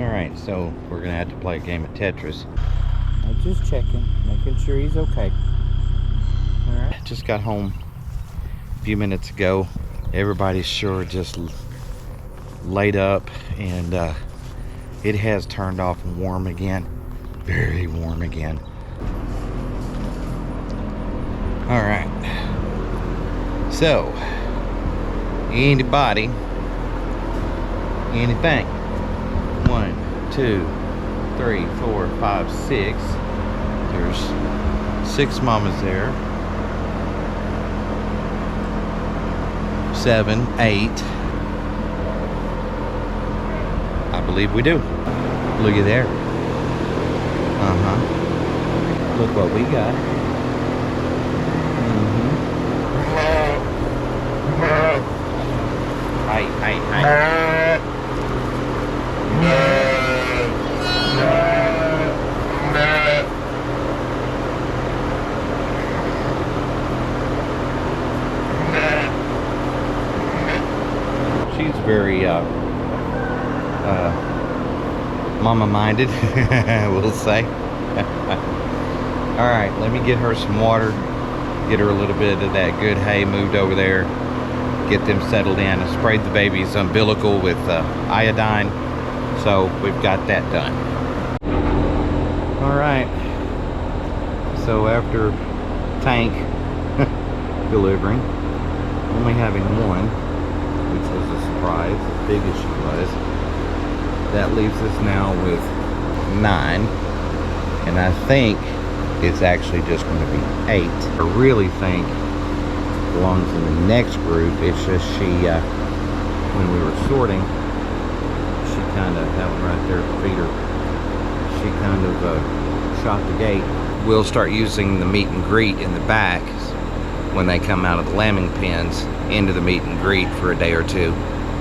Alright, so we're gonna have to play a game of Tetris. I'm just checking, making sure he's okay. Alright. Just got home a few minutes ago. Everybody's sure just laid up, and it has turned off and warm again. Very warm again. Alright. So, anybody, anything? 1, 2, 3, 4, 5, 6. There's 6 mamas there. 7, 8. I believe we do. Look at there. Look what we got. Hey. She's very mama-minded, we'll say. All right, let me get her some water, get her a little bit of that good hay moved over there, get them settled in. I sprayed the baby's umbilical with iodine, so we've got that done. All right, so after Tank delivering, only having one, which was a surprise, as big as she was, that leaves us now with 9, and I think it's actually just going to be 8. I really think it belongs in the next group. It's just she, when we were sorting, she kind of, that one right there, feeder, she kind of shot the gate. We'll start using the meet and greet in the back when they come out of the lambing pens into the meet and greet for a day or two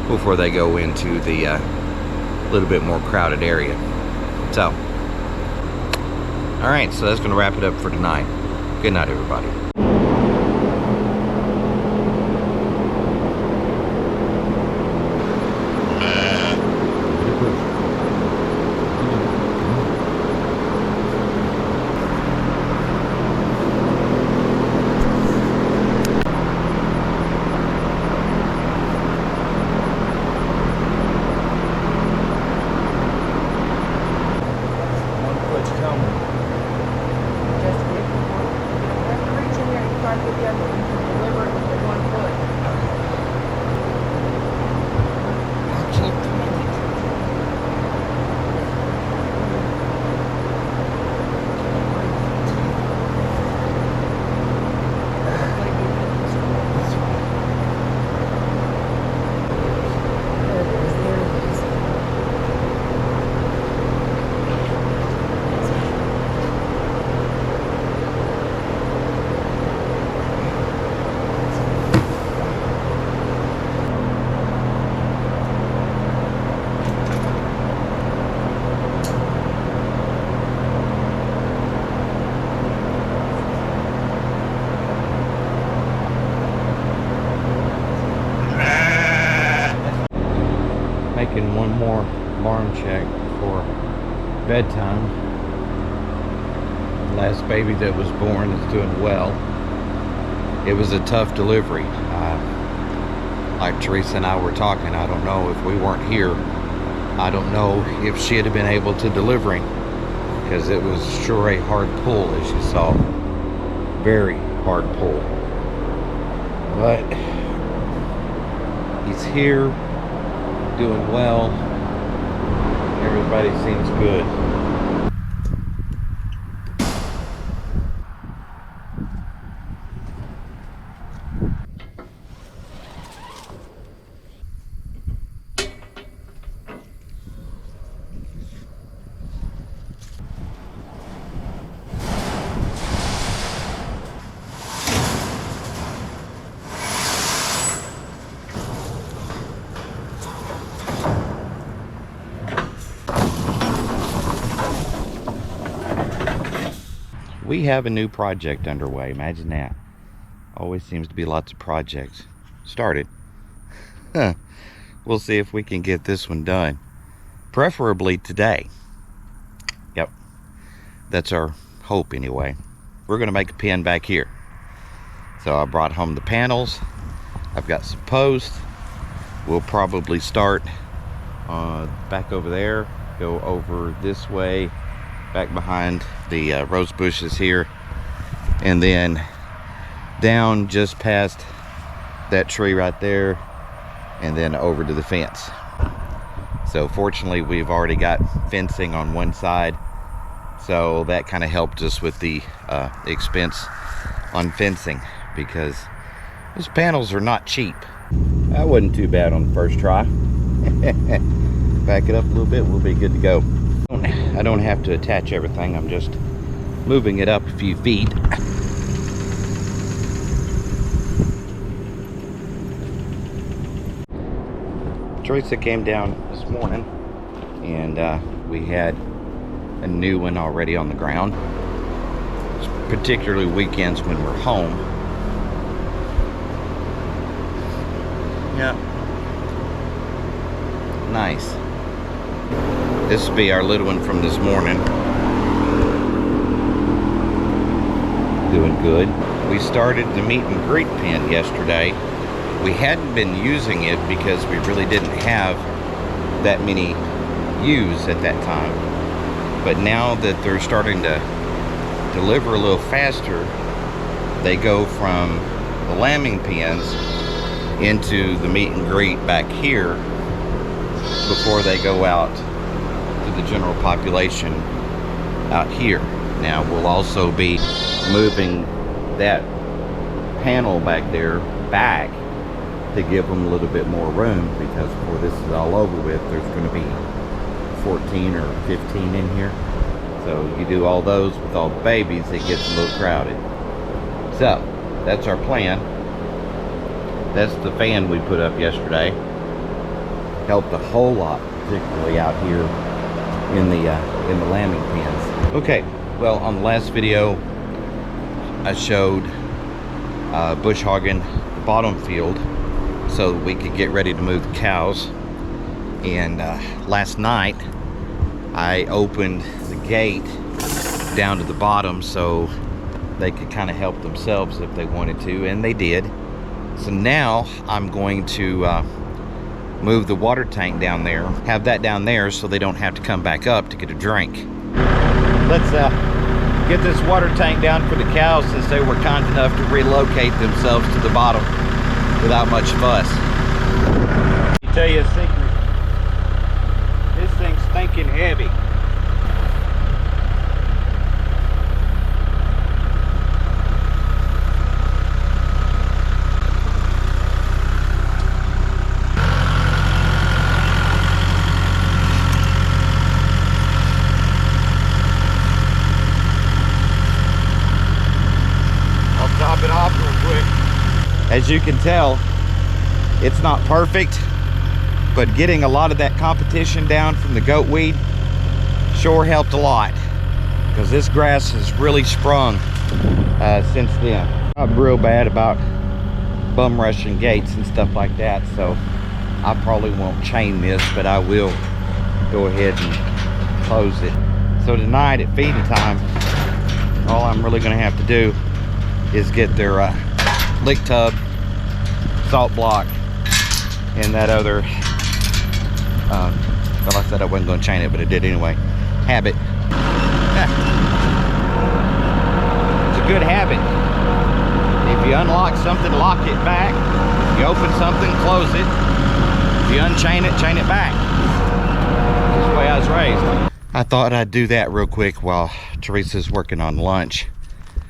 before they go into the little bit more crowded area. So, all right, so that's going to wrap it up for tonight. Good night, everybody. Making one more barn check for bedtime. The last baby that was born is doing well. It was a tough delivery. Like Teresa and I were talking, I don't know if we weren't here, I don't know if she'd have been able to deliver him, because it was sure a hard pull, as you saw. Very hard pull. But he's here, doing well. Everybody seems good. We have a new project underway. Imagine that. Always seems to be lots of projects started. We'll see if we can get this one done. preferably today. Yep, that's our hope anyway. We're gonna make a pen back here. So I brought home the panels. I've got some posts. We'll probably start back over there, go over this way, back behind the rose bushes here, and then down just past that tree right there, and then over to the fence. So fortunately we've already got fencing on one side, so that kind of helped us with the expense on fencing, because those panels are not cheap. That wasn't too bad on the first try. Back it up a little bit, we'll be good to go. I don't have to attach everything, I'm just moving it up a few feet. Teresa came down this morning, and we had a new one already on the ground, particularly weekends when we're home. Yeah, nice. This will be our little one from this morning. Doing good. We started the meet and greet pen yesterday. We hadn't been using it because we really didn't have that many ewes at that time. But now that they're starting to deliver a little faster, they go from the lambing pens into the meet and greet back here before they go out to the general population out here. Now we'll also be moving that panel back there back to give them a little bit more room, because before this is all over with, there's going to be 14 or 15 in here. So you do all those with all the babies, it gets a little crowded. So that's our plan. That's the fan we put up yesterday. Helped a whole lot, particularly out here in the lambing pens. Okay, well, on the last video I showed bush hogging the bottom field so we could get ready to move the cows. And last night I opened the gate down to the bottom so they could kind of help themselves if they wanted to, and they did. So now I'm going to move the water tank down there, have that down there so they don't have to come back up to get a drink. Let's get this water tank down for the cows, since they were kind enough to relocate themselves to the bottom without much fuss. Let me tell you a secret. This thing's stinking heavy. It off real quick. As you can tell, it's not perfect, but getting a lot of that competition down from the goat weed sure helped a lot, because this grass has really sprung since then. I'm real bad about bum rushing gates and stuff like that, so I probably won't chain this, but I will go ahead and close it. So tonight at feeding time, all I'm really going to have to do is get their lick tub, salt block, and that other, well, I said I wasn't going to chain it, but I did anyway, habit. It's a good habit. If you unlock something, lock it back. You open something, close it. If you unchain it, chain it back. That's the way I was raised. I thought I'd do that real quick while Teresa's working on lunch.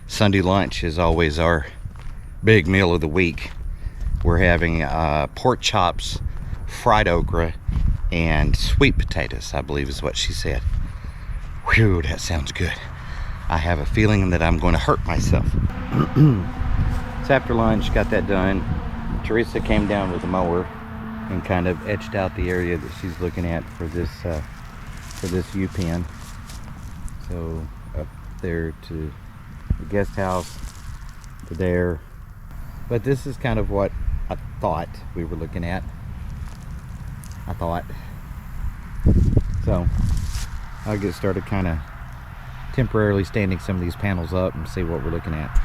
Sunday lunch is always our big meal of the week. We're having pork chops, fried okra, and sweet potatoes, I believe is what she said. Whew, that sounds good. I have a feeling that I'm going to hurt myself. It's after lunch, got that done. Teresa came down with a mower and kind of etched out the area that she's looking at for this ewe pen. So up there to the guest house, to there. But this is kind of what I thought we were looking at. I thought So I'll get started kind of temporarily standing some of these panels up and see what we're looking at.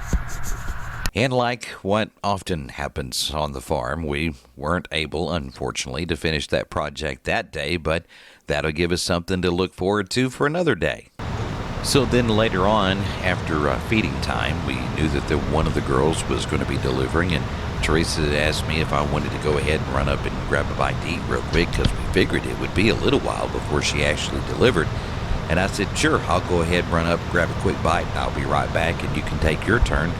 And like what often happens on the farm, we weren't able, unfortunately, to finish that project that day, but that'll give us something to look forward to for another day. So then later on, after feeding time, we knew that one of the girls was going to be delivering, and Teresa asked me if I wanted to go ahead and run up and grab a bite to eat real quick, because we figured it would be a little while before she actually delivered. And I said, sure, I'll go ahead and run up, grab a quick bite, and I'll be right back, and you can take your turn.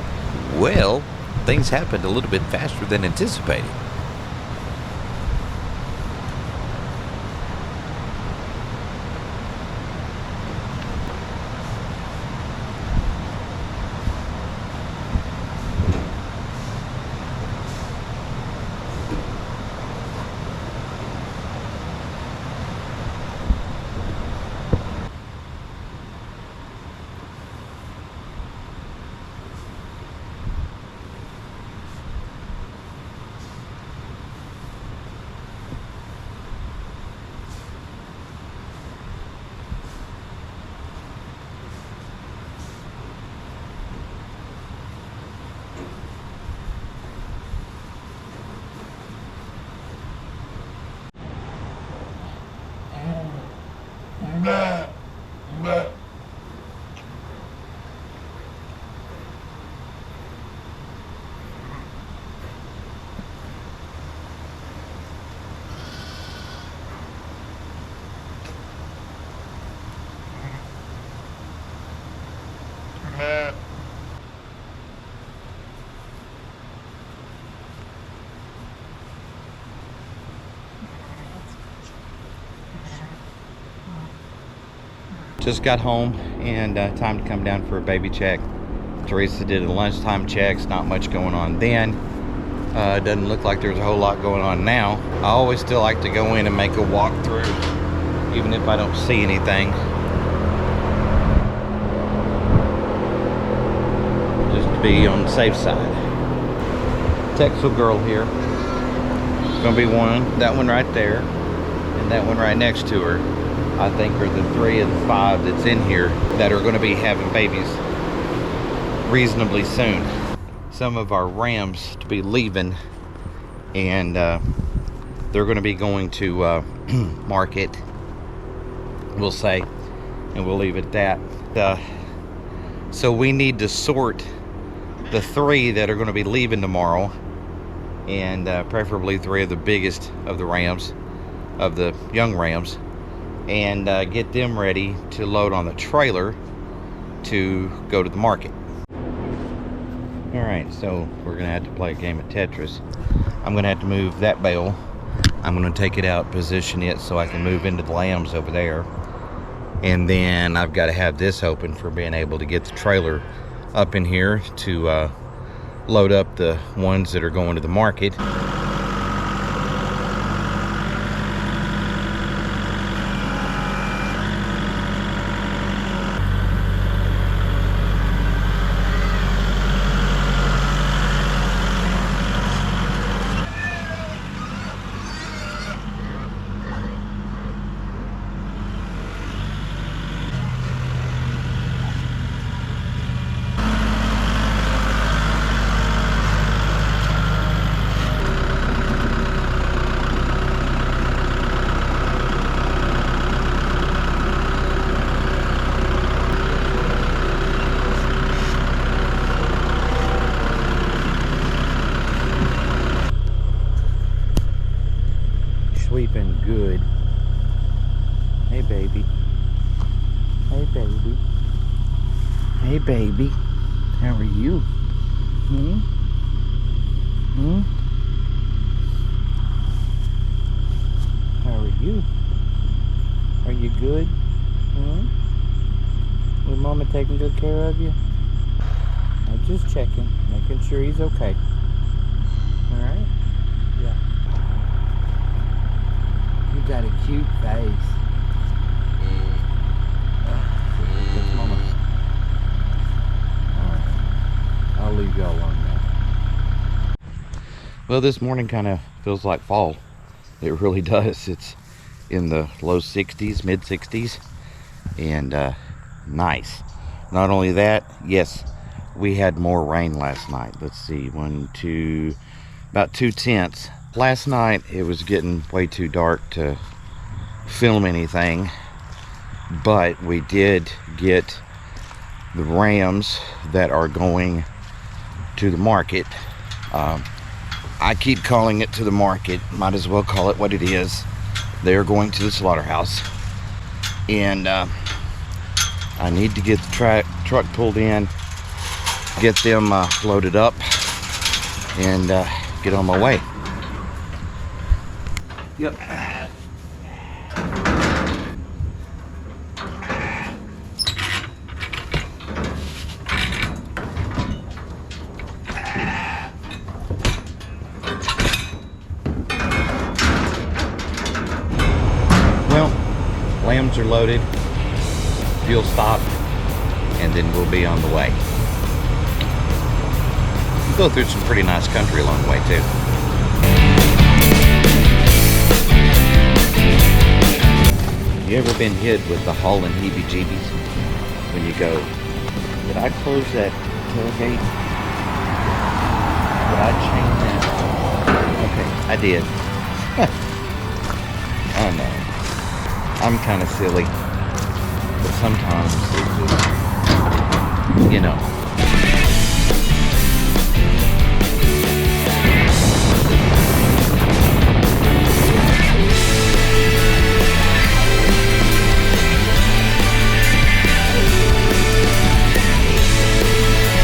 Well, things happened a little bit faster than anticipated. Just got home and time to come down for a baby check. Teresa did a lunchtime checks, not much going on then. Doesn't look like there's a whole lot going on now. I always still like to go in and make a walkthrough, even if I don't see anything. Just to be on the safe side. Texel girl here. It's gonna be one, that one right there, and that one right next to her. I think are the 3 of the 5 that's in here that are going to be having babies reasonably soon. Some of our rams to be leaving, and they're going to be going to market, we'll say, and we'll leave it at that. So we need to sort the 3 that are going to be leaving tomorrow, and preferably 3 of the biggest of the rams, of the young rams, and get them ready to load on the trailer to go to the market. All right, so we're gonna have to play a game of Tetris. I'm gonna have to move that bale. I'm gonna take it out, position it so I can move into the lambs over there, and then I've got to have this open for being able to get the trailer up in here to load up the ones that are going to the market. Sleeping good. Hey baby. Hey baby. Hey baby. How are you? Hmm? Hmm? How are you? Are you good? Hmm? Was Mama taking good care of you? I'm just checking, making sure he's okay. Alright? Yeah. You got a cute face. Thanks, Mama. Alright. I'll leave y'all alone now. Well, this morning kind of feels like fall. It really does. It's in the low 60s, mid 60s, and nice. Not only that, yes, we had more rain last night. Let's see, about 2/10. Last night it was getting way too dark to film anything, but we did get the rams that are going to the market. I keep calling it to the market, might as well call it what it is. They're going to the slaughterhouse, and I need to get the truck pulled in, get them loaded up, and get on my way. Yep. Well, lambs are loaded, fuel stopped, and then we'll be on the way. We'll go through some pretty nice country along the way too. You ever been hit with the hauling heebie-jeebies when you go, did I close that tailgate? Did I chain that? Okay, I did. I know. I'm kind of silly. But sometimes it's just, you know.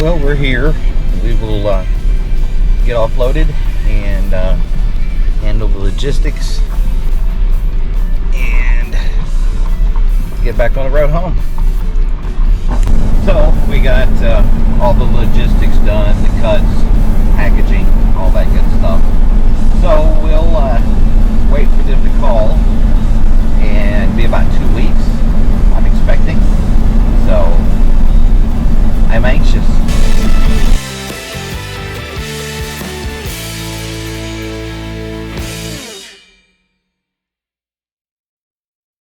Well, we're here. We will get offloaded and handle the logistics and get back on the road home. So we got all the logistics done, the cuts, packaging, all that good stuff. So we'll wait for them to call